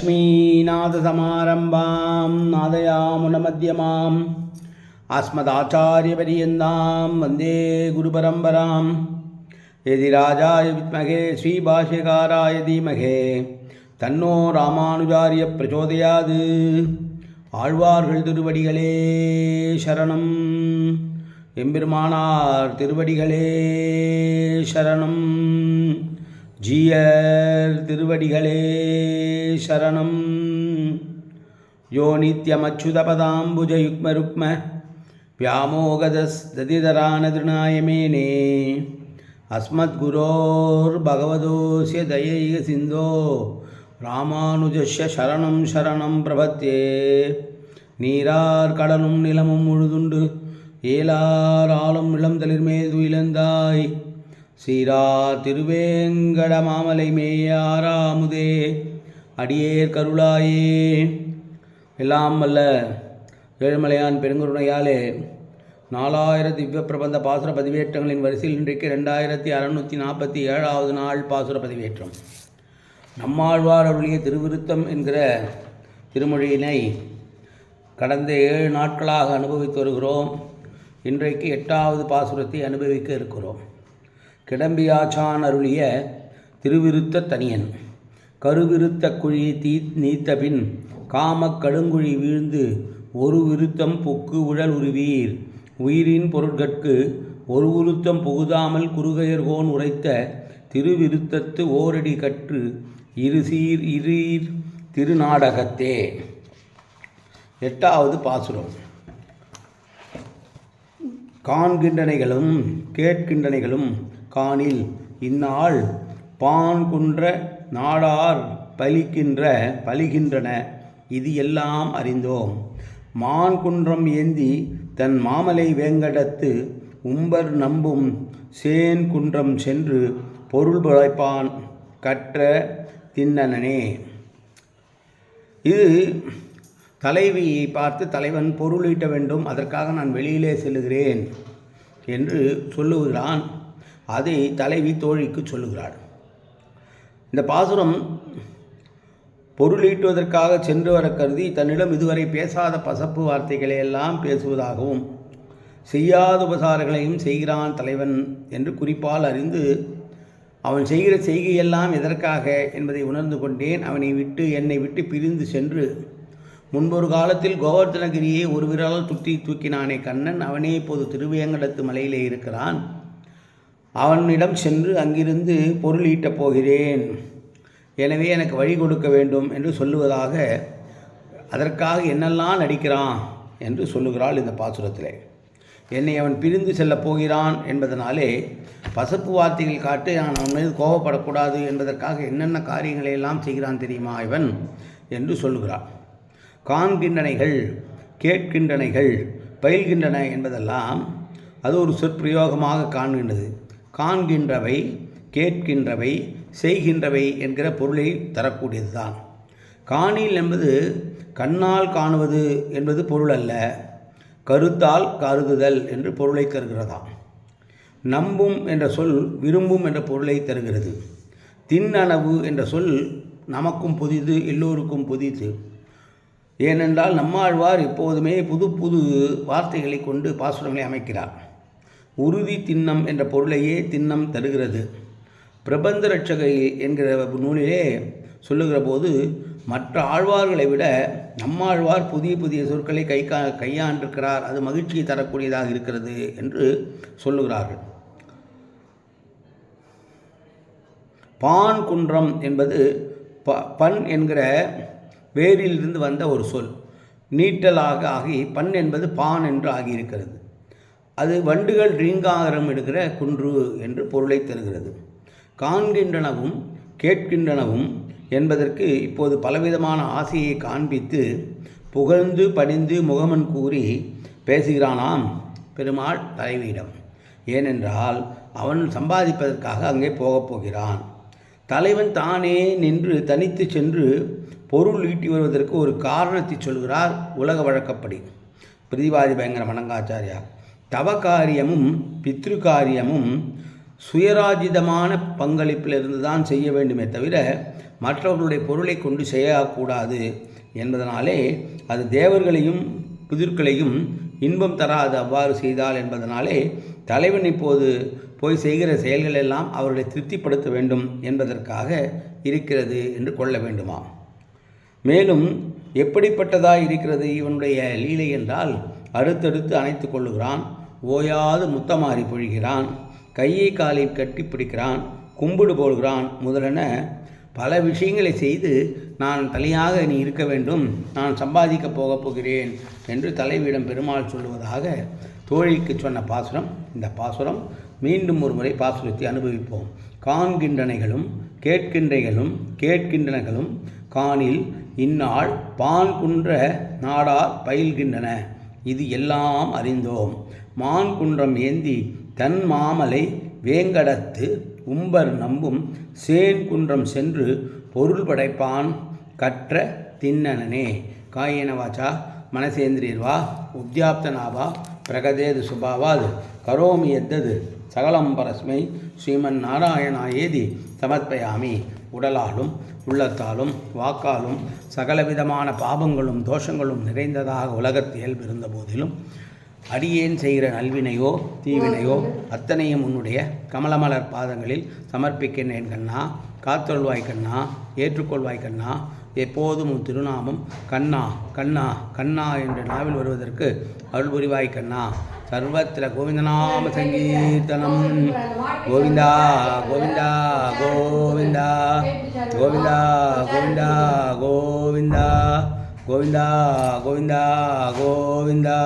லக்ஷ்மீநாதசமாரம்பாம் நாதயாமுனமத்யமாம் அஸ்மதாச்சாரியபரியந்தாம் வந்தே குருபரம்பராம். யதிராஜாய வித்மகே ஸ்ரீபாஷ்யகாராய தீமகே தன்னோ ராமானுஜாரிய பிரச்சோதயாது. ஆழ்வார்கள் திருவடிகளே சரணம். எம்பெருமானார் திருவடிகளே சரணம். ஜீயர் திருவடிகளே சரணம். யோ நித்யமச்சுதபதாம்புஜயுக்மருக்ம व्यामोगदस्दतिधरानदृणायमेने अस्मद्गुरोर् भगवतोऽस्य दयैक सिन्धो ராமானுஜஸ்ய சரணம் சரணம் பிரபத்தே. நீரார் கடலும் நிலமும் முழுதுண்டு ஏலார் ஆளும் இளம் தளிர்மேல் துயிலந்தாய் சீரார் திருவேங்கட மாமலை மேயாராமுதே அடியேர் கருளாயே. எல்லாம் வல்ல ஏழுமலையான் பெருங்குருணையாலே 4000 திவ்ய பிரபந்த பாசுர பதிவேற்றங்களின் வரிசையில் இன்றைக்கு 2647வது நாள் பாசுர பதிவேற்றம். நம்மாழ்வார் அருளிய திருவிருத்தம் என்கிற திருமொழியினை கடந்த 7 நாட்களாக அனுபவித்து வருகிறோம். இன்றைக்கு 8வது பாசுரத்தை அனுபவிக்க இருக்கிறோம். கிடம்பியாச்சான் அருளிய திருவிருத்த தனியன். கருவிருத்த குழி நீத்தபின் காமக் கடுங்குழி வீழ்ந்து ஒரு விருத்தம் புக்கு உழல் உருவீர் உயிரின் பொருட்கட்கு ஒரு உருத்தம் புகுதாமல் குறுகையர்கோன் உரைத்த திருவிருத்தத்து ஓரடி கற்று இருசீர் இருீர் திருநாடகத்தே. 8வது பாசுரம். காண்கின்றனைகளும் கேட்கின்றனைகளும் காணில் இந்நாள் பான் குன்ற நாடார் பலிகின்றன இது எல்லாம் அறிந்தோம். மான் குன்றம் ஏந்தி தன் மாமலை வேங்கடத்து உம்பர் நம்பும் சேன் குன்றம் சென்று பொருள் பிழைப்பான் கற்ற தின்னனே. இது தலைவியை பார்த்து தலைவன் பொருள் ஈட்ட வேண்டும், அதற்காக நான் வெளியிலே செல்லுகிறேன் என்று சொல்லுகிறான். அதை தலைவி தோழிக்கு சொல்லுகிறாள். இந்த பாசுரம் பொருளீட்டுவதற்காக சென்று வர கருதி தன்னிடம் இதுவரை பேசாத பசப்பு வார்த்தைகளை எல்லாம் பேசுவதாகவும் செய்யாத உபசாரங்களையும் செய்கிறான் தலைவன் என்று குறிப்பால் அறிந்து அவன் செய்கிற செய்கையெல்லாம் எதற்காக என்பதை உணர்ந்து கொண்டேன். என்னை விட்டு பிரிந்து சென்று முன்பொரு காலத்தில் கோவர்தனகிரியை ஒரு விரலால் தூக்கினானே கண்ணன், அவனே இப்போது திருவேங்கடத்து மலையிலே இருக்கிறான். அவனிடம் சென்று அங்கிருந்து பொருள் ஈட்டப் போகிறேன், எனவே எனக்கு வழி கொடுக்க வேண்டும் என்று சொல்லுவதாக, அதற்காக என்னெல்லாம் நடிக்கிறான் என்று சொல்லுகிறாள் இந்த பாசுரத்திலே. என்னை அவன் பிரிந்து செல்லப் போகிறான் என்பதனாலே பசப்பு வார்த்தைகள் காட்டு நான் அவன் மீது கோபப்படக்கூடாது என்பதற்காக என்னென்ன காரியங்களை எல்லாம் செய்கிறான் தெரியுமா இவன் என்று சொல்லுகிறான். காண்கின்றனைகள் கேட்கின்றனைகள் பயில்கின்றன என்பதெல்லாம் அது ஒரு சொற்பிரயோகமாக காண்கின்றது. காண்கின்றவை கேட்கின்றவை செய்கின்றவை என்கிற பொருளை தரக்கூடியது தான். காணில் என்பது கண்ணால் காணுவது என்பது பொருள் அல்ல, கருத்தால் கருதுதல் என்று பொருளை தருகிறதாம். நம்பும் என்ற சொல் விரும்பும் என்ற பொருளை தருகிறது. தின்னனவு என்ற சொல் நமக்கும் புதிது, எல்லோருக்கும் புதிது. ஏனென்றால் நம்மாழ்வார் எப்போதுமே புது புது வார்த்தைகளை கொண்டு பாசுரங்களை அமைக்கிறார். உறுதி திண்ணம் என்ற பொருளையே திண்ணம் தருகிறது. பிரபந்த ரட்சகை என்கிற நூலிலே சொல்லுகிற போது மற்ற ஆழ்வார்களை விட நம்மாழ்வார் புதிய புதிய சொற்களை கையாண்டிருக்கிறார், அது மகிழ்ச்சியை தரக்கூடியதாக இருக்கிறது என்று சொல்லுகிறார்கள். பான் குன்றம் என்பது பண் என்கிற வேரிலிருந்து வந்த ஒரு சொல், நீட்டலாக ஆகி பண் என்பது பான் என்று ஆகியிருக்கிறது. அது வண்டுகள் ரீங்காரம் எடுக்கிற குன்று என்று பொருளை தருகிறது. காண்கின்றனவும் கேட்கின்றனவும் என்பதற்கு இப்போது பலவிதமான ஆசையை காண்பித்து புகழ்ந்து பணிந்து முகமன் கூறி பேசுகிறானாம் பெருமாள் தலைவியிடம். ஏனென்றால் அவன் சம்பாதிப்பதற்காக அங்கே போகப் போகிறான். தலைவன் தானே நின்று தனித்து சென்று பொருள் ஈட்டி வருவதற்கு ஒரு காரணத்தை சொல்கிறார் உலக வழக்கப்படி. பிரதிவாதி பயங்கர மணங்காச்சாரியா தவ காரியமும் பித்ரு காரியமும் சுயராஜிதமான பங்களிப்பிலிருந்து தான் செய்ய வேண்டுமே தவிர மற்றவர்களுடைய பொருளை கொண்டு செய்யக்கூடாது என்பதனாலே அது தேவர்களையும் புதிர்களையும் இன்பம் தராது அவ்வாறு செய்தால் என்பதனாலே தலைவன் இப்போது போய் செய்கிற செயல்கள் எல்லாம் அவர்களை திருப்திப்படுத்த வேண்டும் என்பதற்காக இருக்கிறது என்று கொள்ள வேண்டுமா? மேலும் எப்படிப்பட்டதாக இருக்கிறது இவனுடைய லீலை என்றால், அடுத்தடுத்து அணைத்து கொள்ளுகிறான், ஓயாது முத்தமாறி பொழிகிறான், கையை காலை கட்டி பிடிக்கிறான், கும்பிடு போடுகிறான் முதலென பல விஷயங்களை செய்து நான் தலையாக நீ இருக்க வேண்டும், நான் சம்பாதிக்கப் போகப் போகிறேன் என்று தலைவியிடம் பெருமாள் சொல்லுவதாக தோழிக்கு சொன்ன பாசுரம். இந்த பாசுரம் மீண்டும் ஒரு முறை பாசுரத்தை அனுபவிப்போம். காண்கின்றனைகளும் கேட்கின்றனைகளும் காணில் இந்நாள் பான் குன்ற நாடார் பயில்கின்றன, இது எல்லாம் அறிந்தோம். மான் குன்றம் ஏந்தி தன் மாமலை வேங்கடத்து உம்பர் நம்பும் சேன் குன்றம் சென்று பொருள் படைப்பான் கற்ற தின்னனே. காயேன வாச்சா மனசேந்திரியர்வா உத்யாப்தனாவா பிரகதேது சுபாவாது கரோமி எத்தது சகலம் பரஸ்மை ஸ்ரீமன் நாராயணாயேதி சமர்ப்பயாமி. உடலாலும் உள்ளத்தாலும் வாக்காலும் சகலவிதமான பாபங்களும் தோஷங்களும் நிறைந்ததாக உலகத்து இயல்பு இருந்த போதிலும் அடியேன் செய்கிற நல்வினையோ தீவினையோ அத்தனையும் உன்னுடைய கமலமலர் பாதங்களில் சமர்ப்பிக்கின்றேன் கண்ணா. காத்தொள்வாய் கண்ணா, ஏற்றுக்கொள்வாய் கண்ணா. எப்போதும் உன் திருநாமம் கண்ணா கண்ணா கண்ணா என்று நாவில் வருவதற்கு அருள் புரிவாய் கண்ணா. சர்வத்திர கோவிந்தநாம சங்கீர்த்தனம். கோவிந்தா கோவிந்தா கோவிந்தா கோவிந்தா கோவிந்தா கோவிந்தா கோவிந்தா கோவிந்தா கோவிந்தா.